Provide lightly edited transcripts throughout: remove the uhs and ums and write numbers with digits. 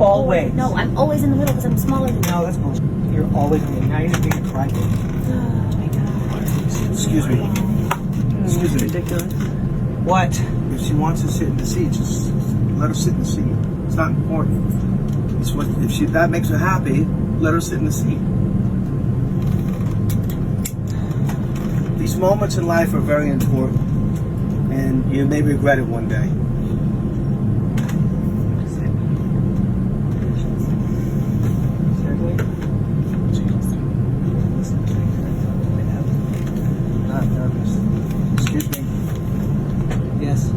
Always. No, I'm always in the middle because I'm smaller than you. No, that's bullshit. You're always in. Now you're being a crybaby. Oh my god. Excuse me. Excuse me. Ridiculous. What? If she wants to sit in the seat, just let her sit in the seat. It's not important. It's what if that makes her happy, let her sit in the seat. These moments in life are very important, and you may regret it one day. Not nervous. Excuse me. Yes.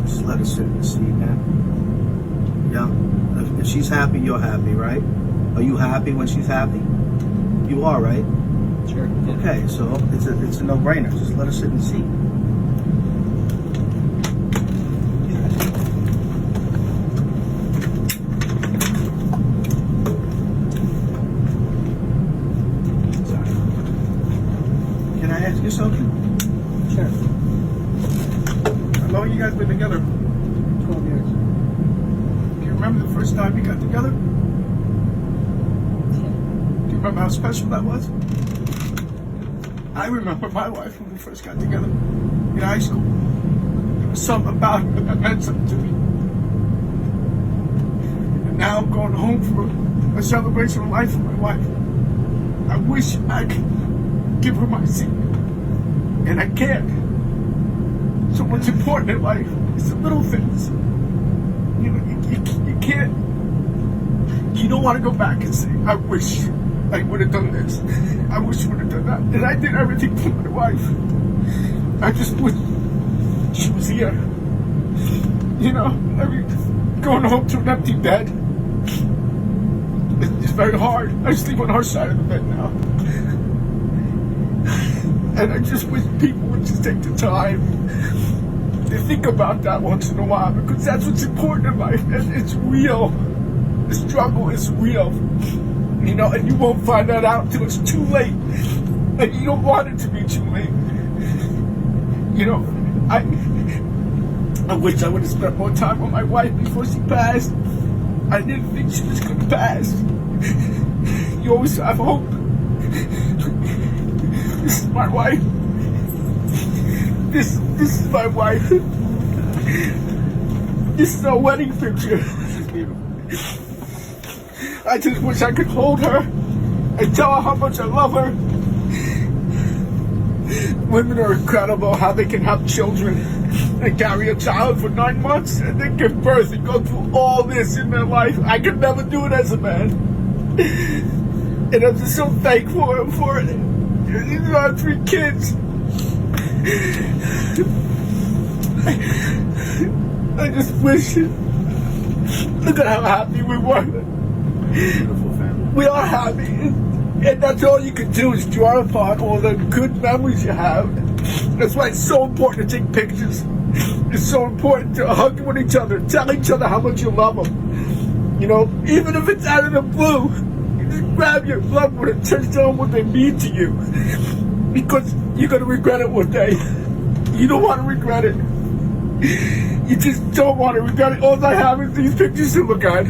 Just let her sit in the seat, man. Yeah. If she's happy, you're happy, right? Are you happy when she's happy? You are, right? Sure. Yeah. Okay, so it's a no-brainer. Just let her sit in the seat. Sorry. Can I ask you something? Sure. How long you guys been together? 12 years. Do you remember the first time you got together? Do you remember how special that was? I remember my wife when we first got together in high school. There was something about her that meant something to me. And now I'm going home for a celebration of life with my wife. I wish I could give her my seat. And I can't. So what's important in life is the little things. You know, you can't. You don't want to go back and say, I wish I would have done this. I wish I would have done that. And I did everything for my wife. I just wish she was here. You know, I mean, going home to an empty bed. It's very hard. I sleep on her side of the bed now. And I just wish people would just take the time to think about that once in a while, because that's what's important in life. And it's real. The struggle is real. You know, and you won't find that out until it's too late. And you don't want it to be too late. You know, I wish I would have spent more time with my wife before she passed. I didn't think she was going to pass. You always have hope. This is my wife. This is my wife. This is our wedding picture. This is beautiful. I just wish I could hold her and tell her how much I love her. Women are incredible, how they can have children and carry a child for 9 months and then give birth and go through all this in their life. I could never do it as a man. And I'm just so thankful for it. These are our 3 kids. I just wish. Look at how happy we were. Beautiful family. We are happy, and that's all you can do is draw upon all the good memories you have. That's why it's so important to take pictures. It's so important to hug with each other, tell each other how much you love them. You know, even if it's out of the blue, you just grab your loved one and tell them what they mean to you, because you're gonna regret it one day. You don't want to regret it. You just don't want to regret it. All I have is these pictures to look at.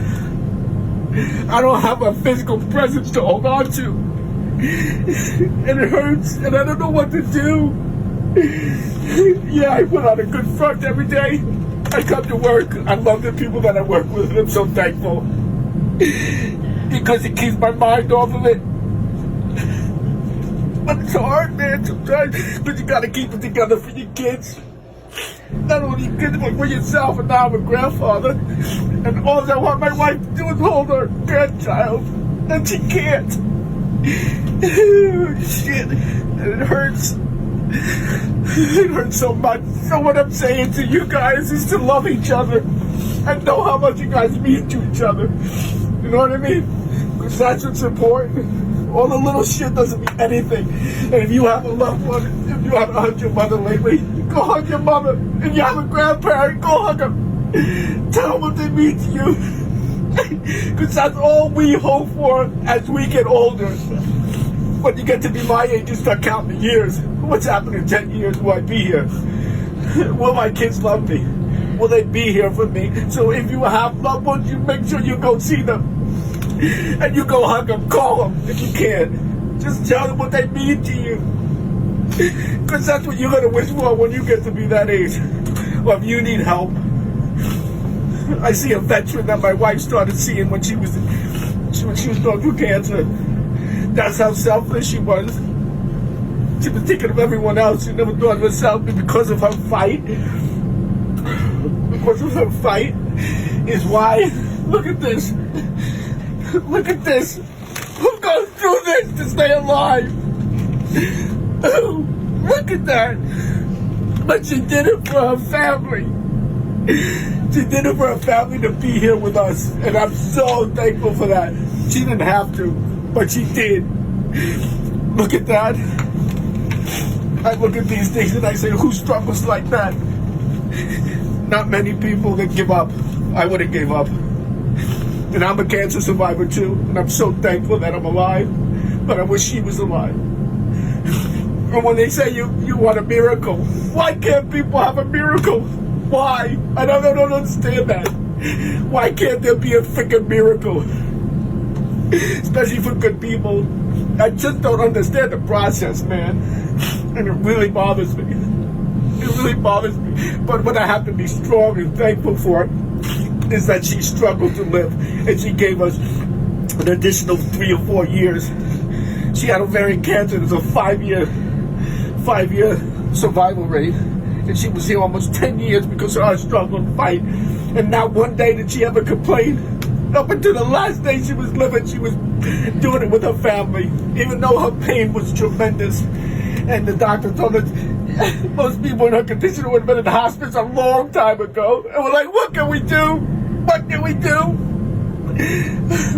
I don't have a physical presence to hold on to. And it hurts, and I don't know what to do. Yeah, I put on a good front every day. I come to work. I love the people that I work with, and I'm so thankful. Because it keeps my mind off of it. But it's hard, man, sometimes. But you gotta keep it together for your kids. Not only your kids, but for yourself. And now I'm a grandfather. And all I want my wife to do is hold her grandchild. And she can't. Shit. And it hurts. It hurts so much. So what I'm saying to you guys is to love each other. And know how much you guys mean to each other. You know what I mean? Because that's what's important. All the little shit doesn't mean anything. And if you have a loved one, if you haven't hugged your mother lately, go hug your mother. If you have a grandparent, go hug them. Tell them what they mean to you. Because that's all we hope for as we get older. When you get to be my age, you start counting the years. What's happened in 10 years? Will I be here? Will my kids love me? will they be here for me? So if you have loved ones, you make sure you go see them. And you go hug them, call them if you can. Just tell them what they mean to you. Because that's what you're going to wish for when you get to be that age. Or if you need help. I see a veteran that my wife started seeing when she was going through cancer. That's how selfless she was. She was thinking of everyone else. She never thought of herself. And because of her fight, is why. Look at this. Look at this. Who goes through this to stay alive? Look at that. But she did it for her family. She did it for her family to be here with us. And I'm so thankful for that. She didn't have to, but she did. Look at that. I look at these things and I say, who struggles like that? Not many people that give up. I would have gave up. And I'm a cancer survivor too. And I'm so thankful that I'm alive. But I wish she was alive. And when they say you want a miracle, why can't people have a miracle? Why? I don't understand that. Why can't there be a freaking miracle? Especially for good people. I just don't understand the process, man. And it really bothers me. It really bothers me. But what I have to be strong and thankful for is that she struggled to live. And she gave us an additional 3 or 4 years. She had ovarian cancer. There's a 5-year survival rate. And she was here almost 10 years because of our struggle and fight. And not one day did she ever complain. Up until the last day she was living, she was doing it with her family. Even though her pain was tremendous. And the doctor told her most people in her condition would have been in the hospice a long time ago. And we're like, what can we do? What can we do?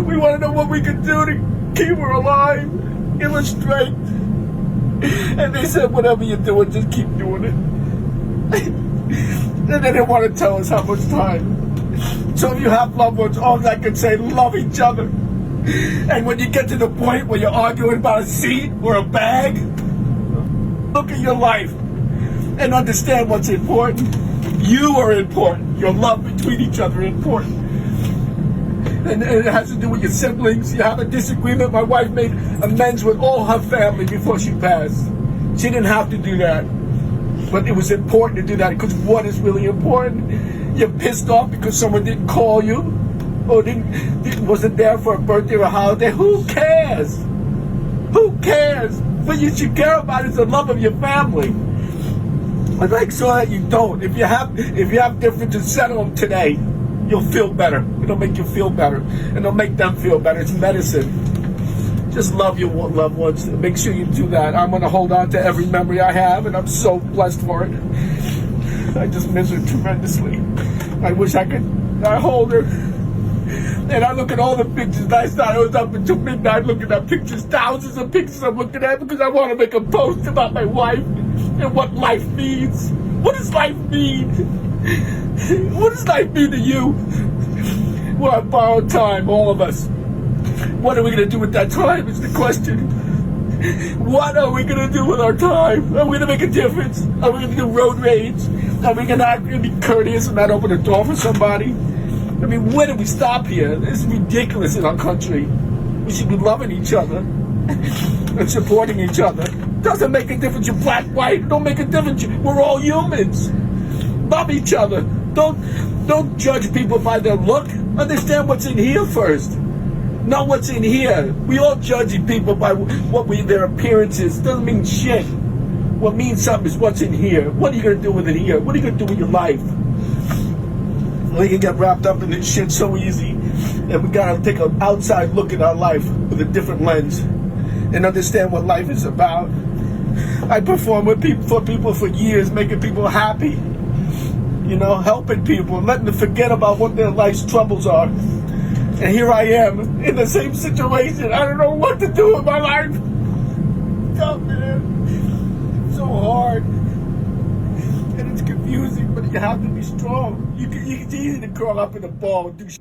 We want to know what we can do to keep her alive, give her strength. And they said, whatever you're doing, just keep doing it. And they didn't want to tell us how much time. So if you have loved ones, all I can say, love each other. And when you get to the point where you're arguing about a seat or a bag, look at your life and understand what's important. You are important. Your love between each other is important. And it has to do with your siblings. You have a disagreement. My wife made amends with all her family before she passed. She didn't have to do that. But it was important to do that because what is really important? You're pissed off because someone didn't call you or wasn't there for a birthday or a holiday. Who cares? Who cares? What you should care about is the love of your family. And make sure that you don't. If you have differences, settle them today. You'll feel better. It'll make you feel better. And it'll make them feel better. It's medicine. Just love your loved ones. Make sure you do that. I'm going to hold on to every memory I have, and I'm so blessed for it. I just miss her tremendously. I wish I hold her. And I look at all the pictures. Last night I was up until midnight looking at pictures, thousands of pictures I'm looking at because I want to make a post about my wife and what life means. What does life mean? What does life mean to you? Well, I borrowed time, all of us. What are we going to do with that time is the question. What are we going to do with our time? Are we going to make a difference? Are we going to do road rage? Are we going to be courteous and not open the door for somebody? I mean, when do we stop here? This is ridiculous in our country. We should be loving each other and supporting each other. Doesn't make a difference. You're black, white. Don't make a difference. We're all humans. Love each other. Don't judge people by their look. Understand what's in here first. Know what's in here. We all judge people by their appearances. Doesn't mean shit. What means something is what's in here. What are you going to do with it here? What are you going to do with your life? We can get wrapped up in this shit so easy. And we got to take an outside look at our life with a different lens and understand what life is about. I performed for people for years, making people happy. You know, helping people, letting them forget about what their life's troubles are. And here I am in the same situation. I don't know what to do with my life. Oh, man. It's so hard. And it's confusing, but you have to be strong. It's easy to curl up in a ball and do shit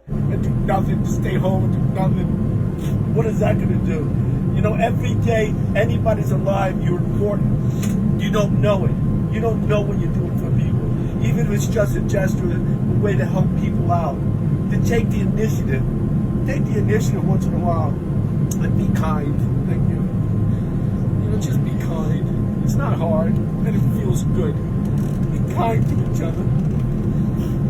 and do nothing, to stay home and do nothing. What is that going to do? You know, every day anybody's alive, you're important. You don't know it. You don't know what you're doing for people. even if it's just a gesture, a way to help people out, to take the initiative. Take the initiative once in a while and be kind. Thank you. You know, just be kind. It's not hard and it feels good. Be kind to each other.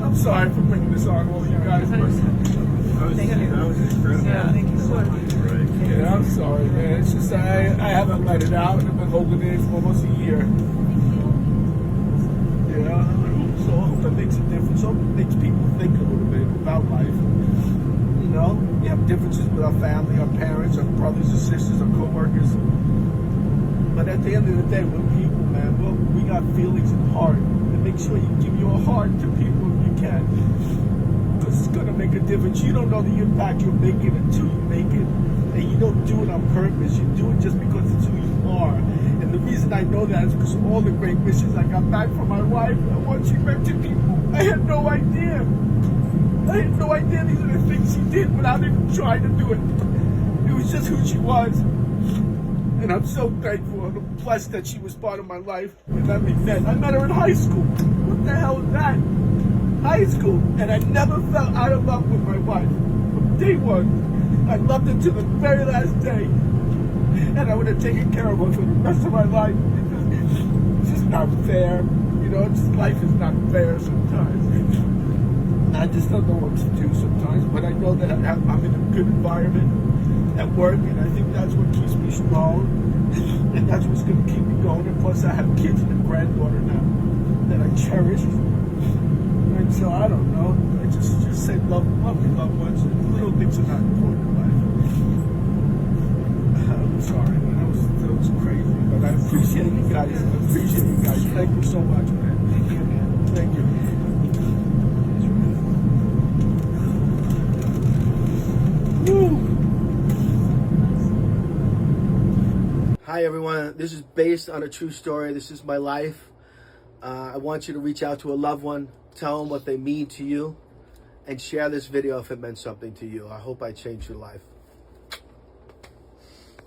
I'm sorry for bringing this on all you guys. That was incredible. Yeah, thank you so much. Right. Yeah, I'm sorry, man. It's just I haven't let it out, and I've been holding it in for almost a year. Yeah, so I hope that makes a difference. So it makes people think a little bit about life. You know, we have differences with our family, our parents, our brothers and sisters, our co-workers. But at the end of the day, we're people, man. We got feelings and heart. And make sure you give your heart to people if you can. Because it's going to make a difference. You don't know the impact you're making until you make it. And you don't do it on purpose. You do it just because it's who you are. And the reason I know that is because of all the great wishes I got back from my wife and what she meant to people. I had no idea. I had no idea these are the things she did without even trying to do it. It was just who she was. And I'm so thankful and blessed that she was part of my life and that we met. I met her in high school. What the hell is that? High school. And I never fell out of love with my wife. From day one. I loved her to the very last day. And I would have taken care of her for the rest of my life. It's just not fair. You know, life is not fair sometimes. I just don't know what to do sometimes. But I know that I'm in a good environment at work. And I think that's what keeps me strong. And that's what's going to keep me going. And plus I have kids and a granddaughter now that I cherish. And so I don't know. I just say love your loved ones. Little things are not important in life. I'm sorry, man. That was crazy. But I appreciate you guys. Thank you so much, man. Thank you, man. Thank you. Woo. Hi, everyone. This is based on a true story. This is my life. I want you to reach out to a loved one, tell them what they mean to you, and share this video if it meant something to you. I hope I changed your life.